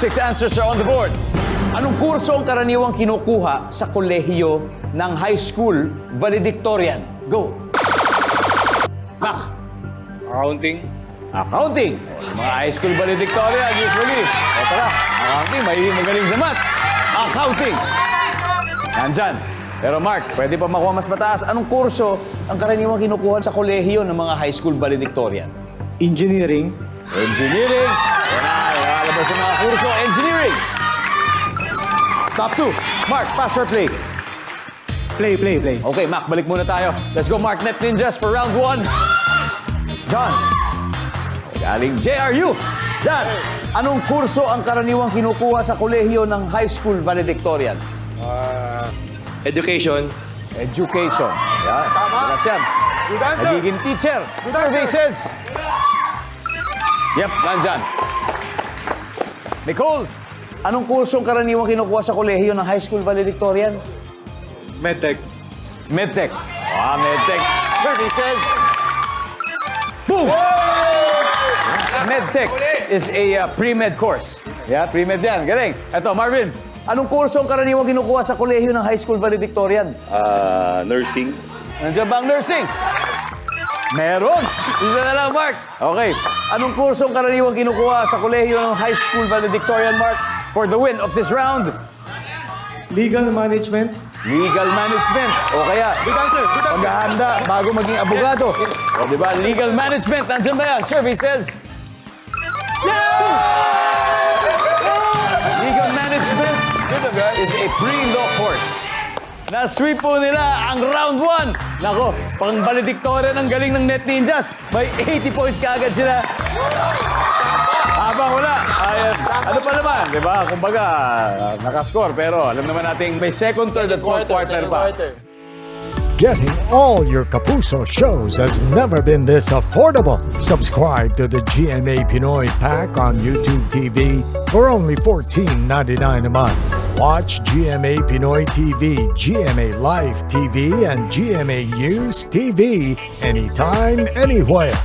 6 answers are on the board. Anong kurso ang karaniwang kinukuha sa kolehiyo ng high school valedictorian? Go! Mac. Accounting. Accounting. Mga high school valedictorian usually. O tara, accounting, may magaling sa math. Accounting. Nandyan. Pero Mark, pwede pa makuha mas mataas. Anong kurso ang karaniwang kinukuha sa kolehiyo ng mga high school valedictorian? Engineering. Engineering. Yan na, nakalabas yung mga kurso. Engineering. Top 2. Mark, pass or play? Play. Okay, Mac, balik muna tayo. Let's go, Mark. Net Ninjas for round 1. John. Galing JRU. John, anong kurso ang karaniwang kinukuha sa kolehiyo ng high school valedictorian? Education. Education. Yan. Tama. Yan. Good answer. Nagiging teacher. Survey says. Yep, nandyan. Nicole, anong kurso ang karaniwang kinukuha sa kolehiyo ng high school valedictorian? Medtech. Medtech. Medtech. Survey says. Boom! Medtech is a pre-med course. Yeah, pre-med yan. Galing. Ito, Marvin. Anong kurso ang karaniwang kinukuha sa kolehiyo ng high school valedictorian? Nursing. Nandiyan ba ang nursing? Meron. Isa na lang, Mark. Okay. Anong kurso ang karaniwang kinukuha sa kolehiyo ng high school valedictorian, Mark, for the win of this round? Legal management. Legal management. O kaya, Good answer. Good answer. maghahanda bago maging abogado. O di ba, legal management. Nandiyan ba yan? Survey says. Legal management is a pre-law course. Na-sweep po nila ang round 1. Nako, pang valedictorian ang galing ng Net Ninjas. May 80 points kaagad sila. Habang wala, ayan. Ano pa naman, di ba? Kumbaga, nakascore. Pero alam naman natin may second, third, at fourth quarter pa. Getting all your Kapuso shows has never been this affordable. Subscribe to the GMA Pinoy Pack on YouTube TV for only $14.99 a month. Watch GMA Pinoy TV, GMA Live TV, and GMA News TV anytime, anywhere.